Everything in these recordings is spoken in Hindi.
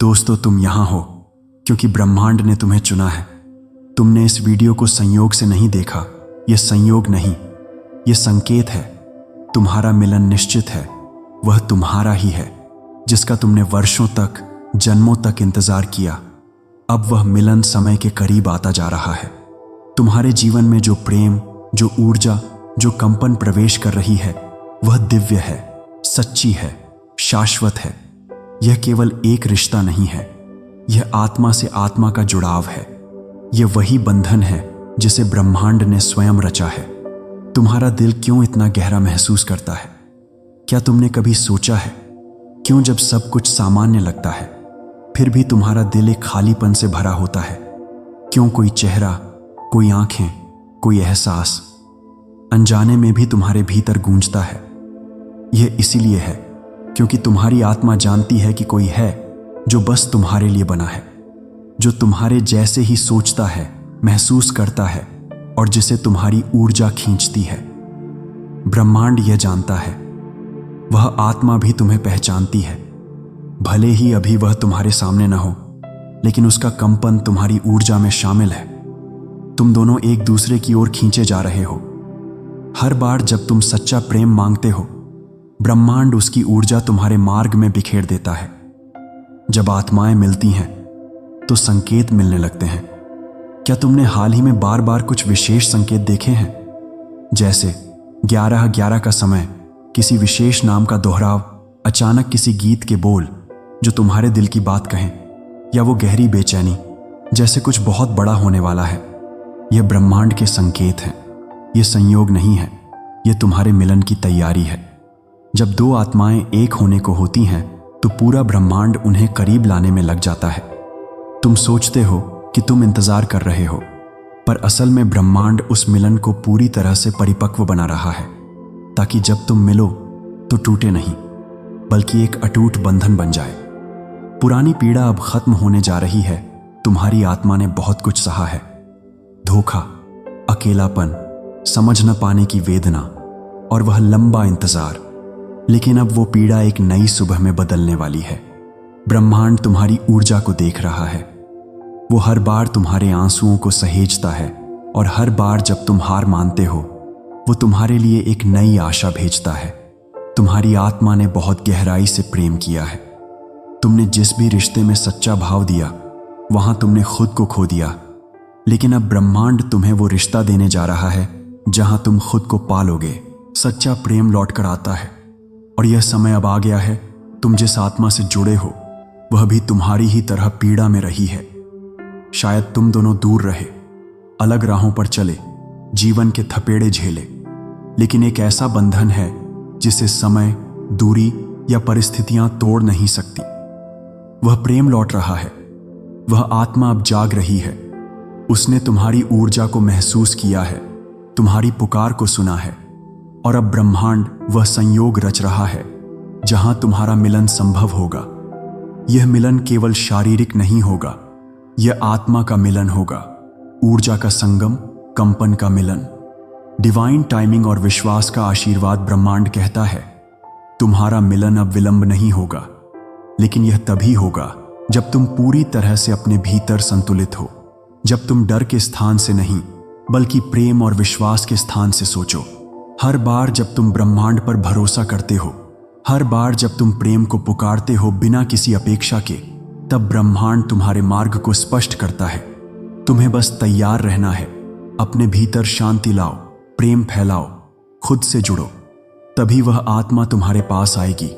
दोस्तों, तुम यहाँ हो क्योंकि ब्रह्मांड ने तुम्हें चुना है। तुमने इस वीडियो को संयोग से नहीं देखा। यह संयोग नहीं, यह संकेत है। तुम्हारा मिलन निश्चित है। वह तुम्हारा ही है जिसका तुमने वर्षों तक, जन्मों तक इंतजार किया। अब वह मिलन समय के करीब आता जा रहा है। तुम्हारे जीवन में जो प्रेम, जो ऊर्जा, जो कंपन प्रवेश कर रही है, वह दिव्य है, सच्ची है, शाश्वत है। यह केवल एक रिश्ता नहीं है, यह आत्मा से आत्मा का जुड़ाव है। यह वही बंधन है जिसे ब्रह्मांड ने स्वयं रचा है। तुम्हारा दिल क्यों इतना गहरा महसूस करता है? क्या तुमने कभी सोचा है क्यों जब सब कुछ सामान्य लगता है फिर भी तुम्हारा दिल एक खालीपन से भरा होता है? क्यों कोई चेहरा, कोई आंखें, कोई एहसास अनजाने में भी तुम्हारे भीतर गूंजता है? यह इसीलिए है क्योंकि तुम्हारी आत्मा जानती है कि कोई है जो बस तुम्हारे लिए बना है, जो तुम्हारे जैसे ही सोचता है, महसूस करता है और जिसे तुम्हारी ऊर्जा खींचती है। ब्रह्मांड यह जानता है। वह आत्मा भी तुम्हें पहचानती है। भले ही अभी वह तुम्हारे सामने न हो, लेकिन उसका कंपन तुम्हारी ऊर्जा में शामिल है। तुम दोनों एक दूसरे की ओर खींचे जा रहे हो। हर बार जब तुम सच्चा प्रेम मांगते हो, ब्रह्मांड उसकी ऊर्जा तुम्हारे मार्ग में बिखेर देता है। जब आत्माएं मिलती हैं तो संकेत मिलने लगते हैं। क्या तुमने हाल ही में बार बार कुछ विशेष संकेत देखे हैं? जैसे 11:11 का समय, किसी विशेष नाम का दोहराव, अचानक किसी गीत के बोल जो तुम्हारे दिल की बात कहें, या वो गहरी बेचैनी जैसे कुछ बहुत बड़ा होने वाला है। यह ब्रह्मांड के संकेत हैं। यह संयोग नहीं है, यह तुम्हारे मिलन की तैयारी है। जब दो आत्माएं एक होने को होती हैं तो पूरा ब्रह्मांड उन्हें करीब लाने में लग जाता है। तुम सोचते हो कि तुम इंतजार कर रहे हो, पर असल में ब्रह्मांड उस मिलन को पूरी तरह से परिपक्व बना रहा है, ताकि जब तुम मिलो तो टूटे नहीं, बल्कि एक अटूट बंधन बन जाए। पुरानी पीड़ा अब खत्म होने जा रही है। तुम्हारी आत्मा ने बहुत कुछ सहा है। धोखा, अकेलापन, समझ न पाने की वेदना और वह लंबा इंतजार। लेकिन अब वो पीड़ा एक नई सुबह में बदलने वाली है। ब्रह्मांड तुम्हारी ऊर्जा को देख रहा है। वो हर बार तुम्हारे आंसुओं को सहेजता है और हर बार जब तुम हार मानते हो, वो तुम्हारे लिए एक नई आशा भेजता है। तुम्हारी आत्मा ने बहुत गहराई से प्रेम किया है। तुमने जिस भी रिश्ते में सच्चा भाव दिया, वहां तुमने खुद को खो दिया। लेकिन अब ब्रह्मांड तुम्हें वो रिश्ता देने जा रहा है जहां तुम खुद को पालोगे। सच्चा प्रेम लौट कर आता है और यह समय अब आ गया है। तुम जिस आत्मा से जुड़े हो, वह भी तुम्हारी ही तरह पीड़ा में रही है। शायद तुम दोनों दूर रहे, अलग राहों पर चले, जीवन के थपेड़े झेले, लेकिन एक ऐसा बंधन है जिसे समय, दूरी या परिस्थितियां तोड़ नहीं सकती। वह प्रेम लौट रहा है। वह आत्मा अब जाग रही है। उसने तुम्हारी ऊर्जा को महसूस किया है, तुम्हारी पुकार को सुना है, और अब ब्रह्मांड वह संयोग रच रहा है जहां तुम्हारा मिलन संभव होगा। यह मिलन केवल शारीरिक नहीं होगा, यह आत्मा का मिलन होगा, ऊर्जा का संगम, कंपन का मिलन। डिवाइन टाइमिंग और विश्वास का आशीर्वाद। ब्रह्मांड कहता है, तुम्हारा मिलन अब विलंब नहीं होगा, लेकिन यह तभी होगा जब तुम पूरी तरह से अपने भीतर संतुलित हो, जब तुम डर के स्थान से नहीं बल्कि प्रेम और विश्वास के स्थान से सोचो। हर बार जब तुम ब्रह्मांड पर भरोसा करते हो, हर बार जब तुम प्रेम को पुकारते हो बिना किसी अपेक्षा के, तब ब्रह्मांड तुम्हारे मार्ग को स्पष्ट करता है। तुम्हें बस तैयार रहना है। अपने भीतर शांति लाओ, प्रेम फैलाओ, खुद से जुड़ो। तभी वह आत्मा तुम्हारे पास आएगी,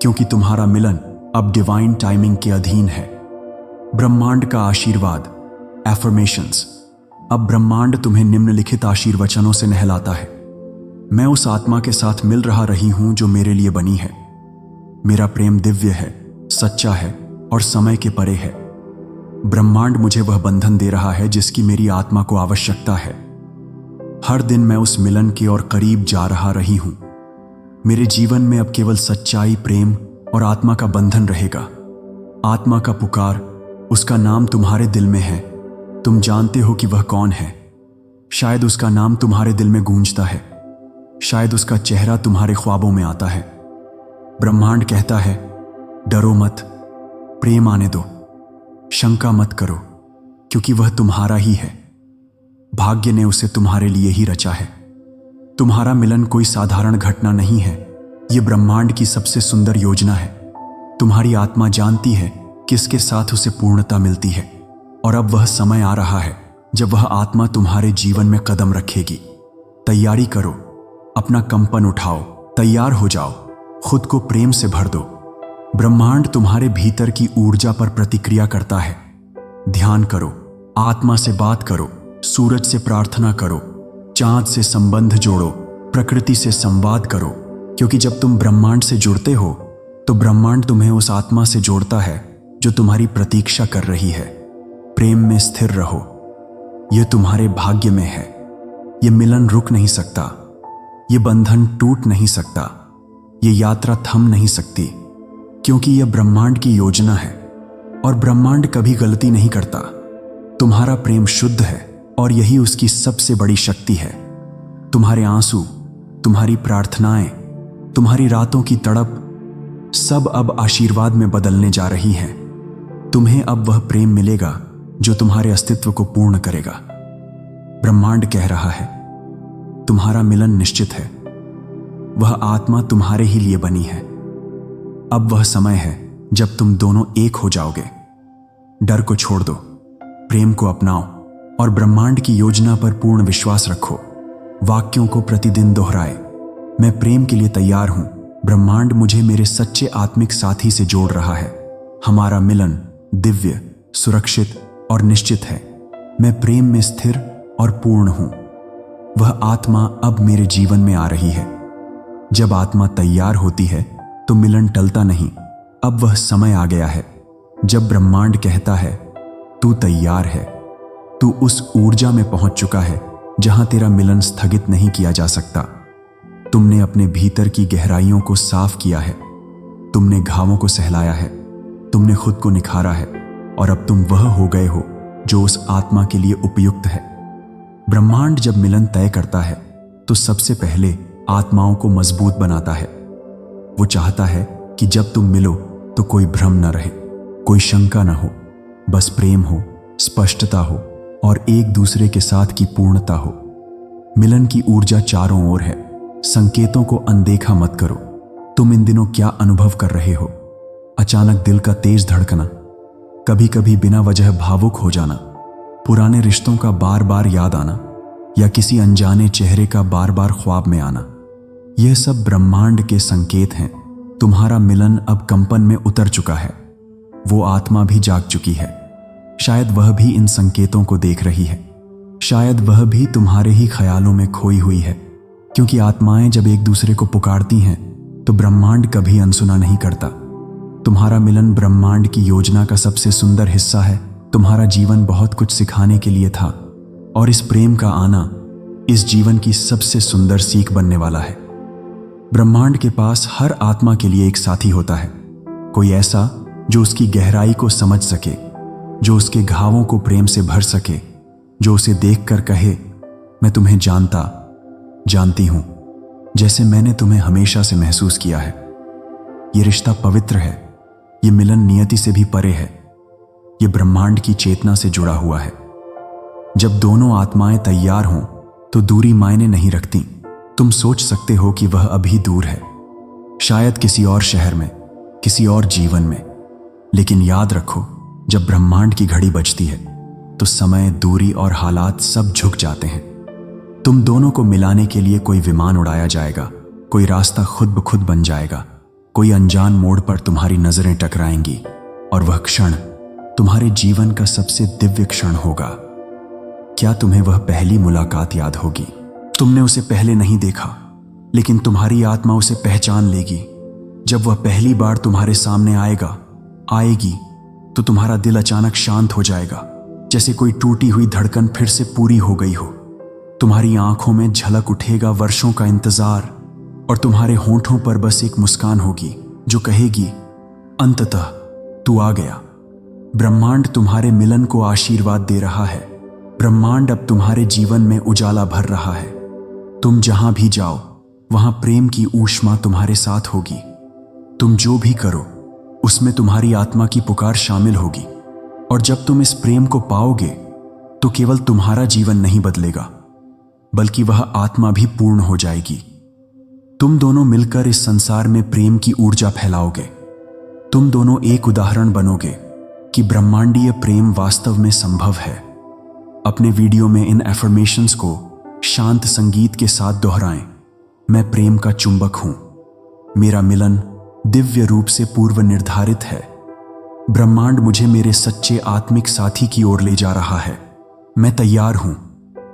क्योंकि तुम्हारा मिलन अब डिवाइन टाइमिंग के अधीन है। ब्रह्मांड का आशीर्वाद, एफर्मेशंस। अब ब्रह्मांड तुम्हें निम्नलिखित आशीर्वचनों से नहलाता है। मैं उस आत्मा के साथ मिल रही हूं जो मेरे लिए बनी है। मेरा प्रेम दिव्य है, सच्चा है और समय के परे है। ब्रह्मांड मुझे वह बंधन दे रहा है जिसकी मेरी आत्मा को आवश्यकता है। हर दिन मैं उस मिलन की ओर करीब जा रही हूं। मेरे जीवन में अब केवल सच्चाई, प्रेम और आत्मा का बंधन रहेगा। आत्मा का पुकार, उसका नाम तुम्हारे दिल में है। तुम जानते हो कि वह कौन है। शायद उसका नाम तुम्हारे दिल में गूंजता है, शायद उसका चेहरा तुम्हारे ख्वाबों में आता है। ब्रह्मांड कहता है, डरो मत, प्रेम आने दो, शंका मत करो, क्योंकि वह तुम्हारा ही है। भाग्य ने उसे तुम्हारे लिए ही रचा है। तुम्हारा मिलन कोई साधारण घटना नहीं है, यह ब्रह्मांड की सबसे सुंदर योजना है। तुम्हारी आत्मा जानती है किसके साथ उसे पूर्णता मिलती है, और अब वह समय आ रहा है जब वह आत्मा तुम्हारे जीवन में कदम रखेगी। तैयारी करो, अपना कंपन उठाओ, तैयार हो जाओ, खुद को प्रेम से भर दो। ब्रह्मांड तुम्हारे भीतर की ऊर्जा पर प्रतिक्रिया करता है। ध्यान करो, आत्मा से बात करो, सूरज से प्रार्थना करो, चांद से संबंध जोड़ो, प्रकृति से संवाद करो, क्योंकि जब तुम ब्रह्मांड से जुड़ते हो तो ब्रह्मांड तुम्हें उस आत्मा से जोड़ता है जो तुम्हारी प्रतीक्षा कर रही है। प्रेम में स्थिर रहो, यह तुम्हारे भाग्य में है। यह मिलन रुक नहीं सकता, यह बंधन टूट नहीं सकता, यह यात्रा थम नहीं सकती, क्योंकि यह ब्रह्मांड की योजना है और ब्रह्मांड कभी गलती नहीं करता। तुम्हारा प्रेम शुद्ध है और यही उसकी सबसे बड़ी शक्ति है। तुम्हारे आंसू, तुम्हारी प्रार्थनाएं, तुम्हारी रातों की तड़प सब अब आशीर्वाद में बदलने जा रही हैं। तुम्हें अब वह प्रेम मिलेगा जो तुम्हारे अस्तित्व को पूर्ण करेगा। ब्रह्मांड कह रहा है, तुम्हारा मिलन निश्चित है। वह आत्मा तुम्हारे ही लिए बनी है। अब वह समय है जब तुम दोनों एक हो जाओगे। डर को छोड़ दो, प्रेम को अपनाओ और ब्रह्मांड की योजना पर पूर्ण विश्वास रखो। वाक्यों को प्रतिदिन दोहराए, मैं प्रेम के लिए तैयार हूं। ब्रह्मांड मुझे मेरे सच्चे आत्मिक साथी से जोड़ रहा है। हमारा मिलन दिव्य, सुरक्षित और निश्चित है। मैं प्रेम में स्थिर और पूर्ण हूं। वह आत्मा अब मेरे जीवन में आ रही है। जब आत्मा तैयार होती है तो मिलन टलता नहीं। अब वह समय आ गया है जब ब्रह्मांड कहता है, तू तैयार है। तू उस ऊर्जा में पहुंच चुका है जहां तेरा मिलन स्थगित नहीं किया जा सकता। तुमने अपने भीतर की गहराइयों को साफ किया है, तुमने घावों को सहलाया है, तुमने खुद को निखारा है और अब तुम वह हो गए हो जो उस आत्मा के लिए उपयुक्त है। ब्रह्मांड जब मिलन तय करता है तो सबसे पहले आत्माओं को मजबूत बनाता है। वो चाहता है कि जब तुम मिलो तो कोई भ्रम न रहे, कोई शंका न हो, बस प्रेम हो, स्पष्टता हो और एक दूसरे के साथ की पूर्णता हो। मिलन की ऊर्जा चारों ओर है। संकेतों को अनदेखा मत करो। तुम इन दिनों क्या अनुभव कर रहे हो? अचानक दिल का तेज धड़कना, कभी कभी बिना वजह भावुक हो जाना, पुराने रिश्तों का बार बार याद आना या किसी अनजाने चेहरे का बार बार ख्वाब में आना, यह सब ब्रह्मांड के संकेत हैं। तुम्हारा मिलन अब कंपन में उतर चुका है। वो आत्मा भी जाग चुकी है। शायद वह भी इन संकेतों को देख रही है। शायद वह भी तुम्हारे ही ख्यालों में खोई हुई है, क्योंकि आत्माएं जब एक दूसरे को पुकारती हैं तो ब्रह्मांड कभी अनसुना नहीं करता। तुम्हारा मिलन ब्रह्मांड की योजना का सबसे सुंदर हिस्सा है। तुम्हारा जीवन बहुत कुछ सिखाने के लिए था और इस प्रेम का आना इस जीवन की सबसे सुंदर सीख बनने वाला है। ब्रह्मांड के पास हर आत्मा के लिए एक साथी होता है, कोई ऐसा जो उसकी गहराई को समझ सके, जो उसके घावों को प्रेम से भर सके, जो उसे देखकर कहे, मैं तुम्हें जानती हूं जैसे मैंने तुम्हें हमेशा से महसूस किया है। यह रिश्ता पवित्र है। यह मिलन नियति से भी परे है। यह ब्रह्मांड की चेतना से जुड़ा हुआ है। जब दोनों आत्माएं तैयार हों तो दूरी मायने नहीं रखती। तुम सोच सकते हो कि वह अभी दूर है, शायद किसी और शहर में, किसी और जीवन में, लेकिन याद रखो, जब ब्रह्मांड की घड़ी बजती है तो समय, दूरी और हालात सब झुक जाते हैं। तुम दोनों को मिलाने के लिए कोई विमान उड़ाया जाएगा, कोई रास्ता खुद ब खुद बन जाएगा, कोई अनजान मोड़ पर तुम्हारी नजरें टकराएंगी और वह क्षण तुम्हारे जीवन का सबसे दिव्य क्षण होगा। क्या तुम्हें वह पहली मुलाकात याद होगी? तुमने उसे पहले नहीं देखा, लेकिन तुम्हारी आत्मा उसे पहचान लेगी। जब वह पहली बार तुम्हारे सामने आएगी तो तुम्हारा दिल अचानक शांत हो जाएगा, जैसे कोई टूटी हुई धड़कन फिर से पूरी हो गई हो। तुम्हारी आंखों में झलक उठेगा वर्षों का इंतजार और तुम्हारे होंठों पर बस एक मुस्कान होगी जो कहेगी, अंततः तू आ गया। ब्रह्मांड तुम्हारे मिलन को आशीर्वाद दे रहा है। ब्रह्मांड अब तुम्हारे जीवन में उजाला भर रहा है। तुम जहां भी जाओ वहां प्रेम की ऊष्मा तुम्हारे साथ होगी। तुम जो भी करो उसमें तुम्हारी आत्मा की पुकार शामिल होगी। और जब तुम इस प्रेम को पाओगे तो केवल तुम्हारा जीवन नहीं बदलेगा, बल्कि वह आत्मा भी पूर्ण हो जाएगी। तुम दोनों मिलकर इस संसार में प्रेम की ऊर्जा फैलाओगे। तुम दोनों एक उदाहरण बनोगे कि ब्रह्मांडीय प्रेम वास्तव में संभव है। अपने वीडियो में इन एफर्मेशंस को शांत संगीत के साथ दोहराएं। मैं प्रेम का चुंबक हूं। मेरा मिलन दिव्य रूप से पूर्व निर्धारित है। ब्रह्मांड मुझे मेरे सच्चे आत्मिक साथी की ओर ले जा रहा है। मैं तैयार हूं।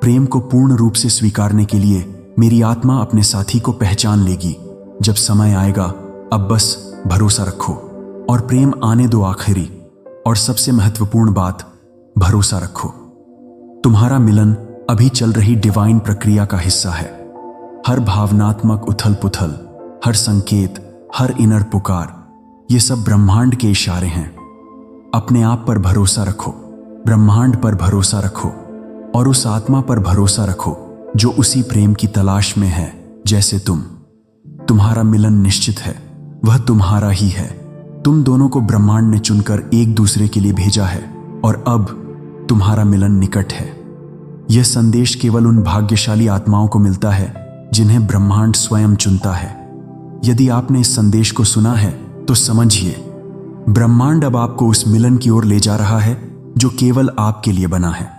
प्रेम को पूर्ण रूप से स्वीकारने के लिए मेरी आत्मा अपने साथी को पहचान लेगी। जब समय आएगा, अब बस भरोसा रखो और प्रेम आने दो। आखिरी और सबसे महत्वपूर्ण बात, भरोसा रखो। तुम्हारा मिलन अभी चल रही डिवाइन प्रक्रिया का हिस्सा है। हर भावनात्मक उथल पुथल, हर संकेत, हर इनर पुकार, ये सब ब्रह्मांड के इशारे हैं। अपने आप पर भरोसा रखो, ब्रह्मांड पर भरोसा रखो और उस आत्मा पर भरोसा रखो जो उसी प्रेम की तलाश में है जैसे तुम। तुम्हारा मिलन निश्चित है, वह तुम्हारा ही है। तुम दोनों को ब्रह्मांड ने चुनकर एक दूसरे के लिए भेजा है और अब तुम्हारा मिलन निकट है। यह संदेश केवल उन भाग्यशाली आत्माओं को मिलता है जिन्हें ब्रह्मांड स्वयं चुनता है। यदि आपने इस संदेश को सुना है तो समझिए, ब्रह्मांड अब आपको उस मिलन की ओर ले जा रहा है जो केवल आपके लिए बना है।